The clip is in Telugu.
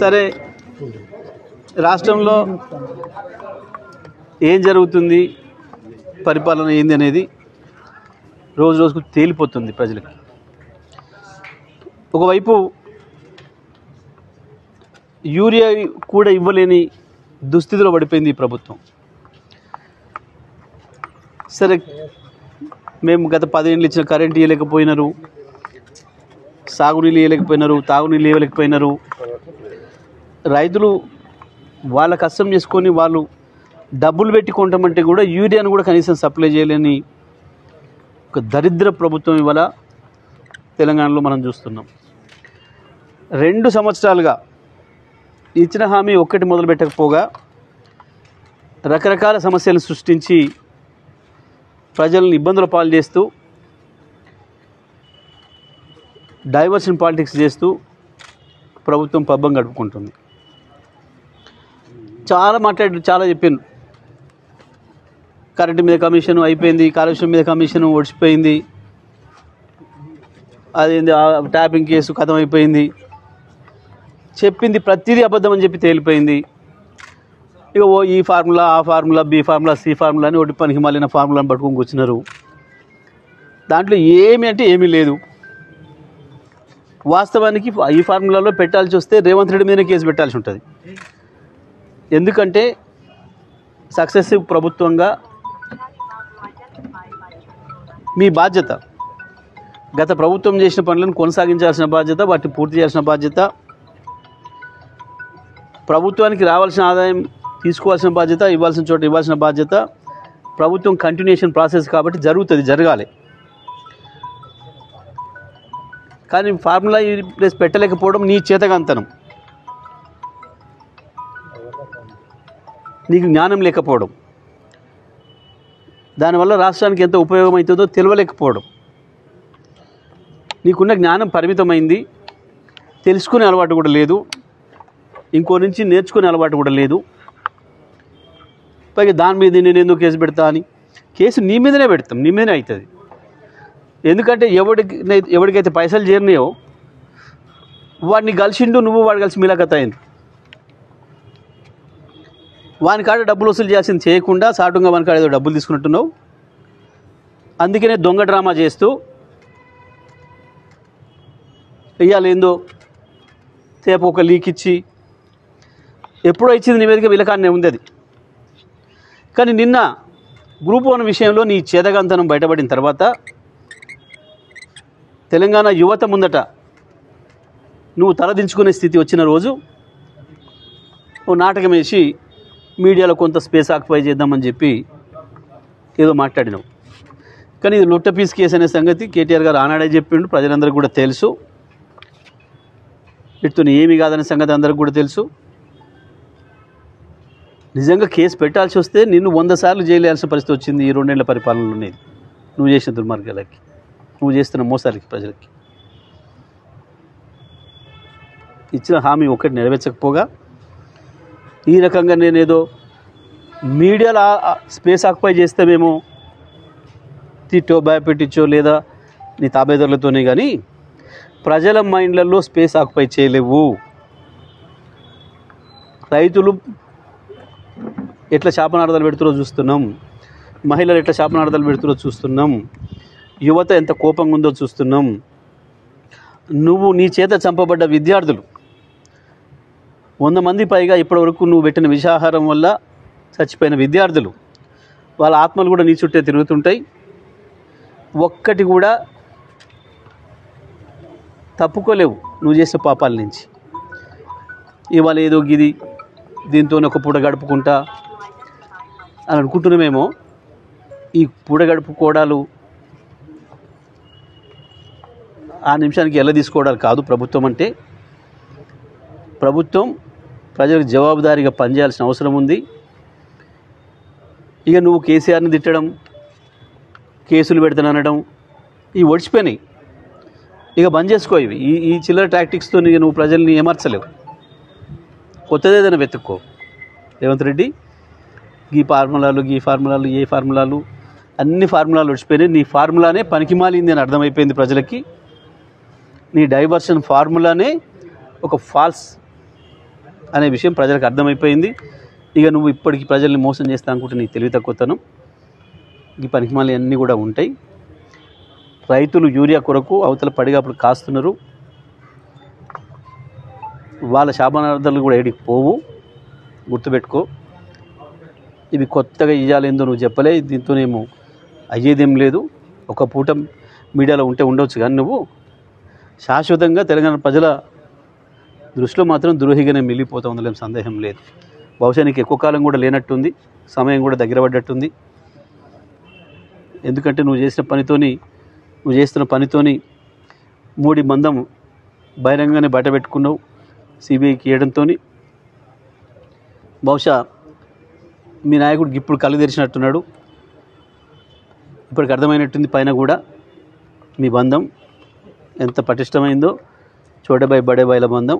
సరే, రాష్ట్రంలో ఏం జరుగుతుంది, పరిపాలన ఏంది అనేది రోజు రోజుకు తేలిపోతుంది ప్రజలకు. ఒకవైపు యూరియా కూడా ఇవ్వలేని దుస్థితిలో పడిపోయింది ఈ ప్రభుత్వం. సరే, మేము గత 10 ఏళ్ళు ఇచ్చిన కరెంట్ ఇవ్వలేకపోయినారు, సాగునీళ్ళు ఇవ్వలేకపోయినారు, తాగునీళ్ళు ఇవ్వలేకపోయినారు. రైతులు వాళ్ళ కష్టం చేసుకొని వాళ్ళు డబ్బులు పెట్టి కొంటామంటే కూడా యూరియాను కూడా కనీసం సప్లై చేయలేని ఒక దరిద్ర ప్రభుత్వం ఇవాళ తెలంగాణలో మనం చూస్తున్నాం. 2 సంవత్సరాలుగా ఇచ్చిన హామీ ఒక్కటి మొదలు పెట్టకపోగా రకరకాల సమస్యలను సృష్టించి ప్రజలను ఇబ్బందుల పాలు చేస్తూ డైవర్షన్ పాలిటిక్స్ చేస్తూ ప్రభుత్వం పబ్బం గడుపుకుంటుంది. చాలా చెప్పాను. కరెంటు మీద కమిషన్ అయిపోయింది, కాలుష్యం మీద కమిషన్ ఒడిచిపోయింది, అదేంది ట్యాపింగ్ కేసు ఖతం అయిపోయింది, చెప్పింది ప్రతిదీ అబద్ధం అని చెప్పి తేలిపోయింది. ఇక ఈ formula, A formula, B formula, C formula అని ఒకటి పనికి మాలిన ఫార్ములాని పట్టుకొని కూర్చున్నారు. దాంట్లో ఏమీ లేదు. వాస్తవానికి ఈ ఫార్ములాలో పెట్టాల్సి వస్తే రేవంత్ రెడ్డి మీదనే కేసు పెట్టాల్సి ఉంటుంది. ఎందుకంటే సక్సెసివ్ ప్రభుత్వంగా మీ బాధ్యత, గత ప్రభుత్వం చేసిన పనులను కొనసాగించాల్సిన బాధ్యత, వాటిని పూర్తి చేయాల్సిన బాధ్యత, ప్రభుత్వానికి రావాల్సిన ఆదాయం తీసుకోవాల్సిన బాధ్యత, ఇవ్వాల్సిన చోట ఇవ్వాల్సిన బాధ్యత. ప్రభుత్వం కంటిన్యూషన్ ప్రాసెస్ కాబట్టి జరగాలి. కానీ ఫార్ములా ప్లేస్ పెట్టలేకపోవడం నీ చేతగాంతనం, నీకు జ్ఞానం లేకపోవడం, దానివల్ల రాష్ట్రానికి ఎంత ఉపయోగం అవుతుందో తెలియలేకపోవడం. నీకున్న జ్ఞానం పరిమితమైంది, తెలుసుకునే అలవాటు కూడా లేదు, ఇంకో నుంచి నేర్చుకునే అలవాటు కూడా లేదు. పైగా దాని మీద నేను ఎందుకు కేసు పెడతా అని, కేసు నీ మీదనే పెడతాం, నీ మీదనే అవుతుంది. ఎందుకంటే ఎవరికైతే పైసలు చేరినాయో వాడిని కలిసిండు, నువ్వు వాడు కలిసి మిలాఖత్ అయింది. వాని కాడ డబ్బులు వసూలు చేయాల్సింది చేయకుండా సాటుగా వాని కాడ ఏదో డబ్బులు తీసుకున్నట్టున్నావు. అందుకనే దొంగ డ్రామా చేస్తూ ఇవాళ ఏందో సేపు ఒక లీక్ ఇచ్చి ఎప్పుడో ఇచ్చింది నివేదిక వీళ్ళకాన్నే ఉంది అది. కానీ నిన్న గ్రూప్ 1 విషయంలో నీ చేదగంతనం బయటపడిన తర్వాత తెలంగాణ యువత ముందట నువ్వు తలదించుకునే స్థితి వచ్చిన రోజు ఓ నాటకం వేసి మీడియాలో కొంత స్పేస్ ఆక్యుపై చేద్దామని చెప్పి ఏదో మాట్లాడినావు. కానీ ఇది లొట్ట పీస్ కేసు అనే సంగతి కేటీఆర్ గారు ఆనాడే చెప్పిండు, ప్రజలందరికీ కూడా తెలుసు. వీటితో ఏమీ కాదనే సంగతి అందరికి కూడా తెలుసు. నిజంగా కేసు పెట్టాల్సి వస్తే నిన్ను 100 సార్లు జైలు వేయాల్సిన పరిస్థితి వచ్చింది ఈ 2 ఏళ్ల పరిపాలనలో. ఉండేది నువ్వు చేసిన దుర్మార్గాలకి, నువ్వు చేస్తున్న మోసాలకి, ప్రజలకి ఇచ్చిన హామీ ఒక్కటి నెరవేర్చకపోగా ఈ రకంగా నేనేదో మీడియాలో స్పేస్ ఆక్యుపై చేస్తామేమో తిట్టో భయపెట్టించో లేదా నీ తాబేదారులతోనే, కానీ ప్రజల మైండ్లలో స్పేస్ ఆక్యుపై చేయలేవు. రైతులు ఎట్లా శాపనార్థాలు పెడుతురో చూస్తున్నాం, మహిళలు ఎట్లా శాపనార్థాలు పెడుతురో చూస్తున్నాం, యువత ఎంత కోపంగా ఉందో చూస్తున్నాం. నువ్వు నీ చేత చంపబడ్డ విద్యార్థులు 100 మంది పైగా ఇప్పటివరకు నువ్వు పెట్టిన విషాహారం వల్ల చచ్చిపోయిన విద్యార్థులు, వాళ్ళ ఆత్మలు కూడా నీ చుట్టే తిరుగుతుంటాయి. ఒక్కటి కూడా తప్పుకోలేవు నువ్వు చేసిన పాపాల నుంచి. ఇవాళ ఏదో గిది దీంతో ఒక పూట గడుపుకుంటా అని అనుకుంటున్నామేమో. ఈ పూట గడుపుకోవడాలు ఆ నిమిషానికి ఎలా తీసుకోవడాలు కాదు. ప్రభుత్వం అంటే ప్రభుత్వం ప్రజలకు జవాబుదారీగా పనిచేయాల్సిన అవసరం ఉంది. ఇక నువ్వు కేసీఆర్ని తిట్టడం, కేసులు పెడతాననడం ఇవి ఒడిచిపోయినాయి. ఇక బంద్ చేసుకో. ఇవి ఈ చిల్లర టాక్టిక్స్తో నువ్వు ప్రజల్ని ఏమర్చలేవు. కొత్తది ఏదైనా వెతుక్కో. రేవంత్ రెడ్డి ఈ ఫార్ములాలు ఏ ఫార్ములాలు అన్ని ఫార్ములాలు వచ్చిపోయినాయి. నీ ఫార్ములానే పనికిమాలింది అని అర్థమైపోయింది ప్రజలకి. నీ డైవర్షన్ ఫార్ములానే ఒక ఫాల్స్ అనే విషయం ప్రజలకు అర్థమైపోయింది. ఇక నువ్వు ఇప్పటికి ప్రజల్ని మోసం చేస్తా అనుకుంటే నీకు తెలివి తక్కువతనం, ఈ పనికిమాలి అన్నీ కూడా ఉంటాయి. రైతులు యూరియా కొరకు అవతల పడిగాపులు కాస్తున్నారు. వాళ్ళ శాపనార్థాలు కూడా ఏడికి పోవు, గుర్తుపెట్టుకో. ఇవి కొత్తగా ఇయ్యాలేందో నువ్వు చెప్పలే, దీంతోనేమో అయ్యేదేం లేదు. ఒక పూట మీడియాలో ఉండవచ్చు, కానీ నువ్వు శాశ్వతంగా తెలంగాణ ప్రజల దృష్టిలో మాత్రం ద్రోహిగానే మిగిలిపోతా ఉందలేం సందేహం లేదు. బహుశా నీకు ఎక్కువ కాలం కూడా లేనట్టుంది, సమయం కూడా దగ్గర పడ్డట్టుంది. ఎందుకంటే నువ్వు చేస్తున్న పనితోని మూడి మందం బహిరంగానే బయట పెట్టుకున్నావు సిబిఐకి ఇవ్వడంతో. బహుశా మీ నాయకుడికి ఇప్పుడు కళ్ళు తెరిచినట్టున్నాడు, ఇప్పటికి అర్థమైనట్టుంది పైన కూడా మీ బంధం ఎంత పటిష్టమైందో. చోటబాయ్ బడేబాయిల బంధం.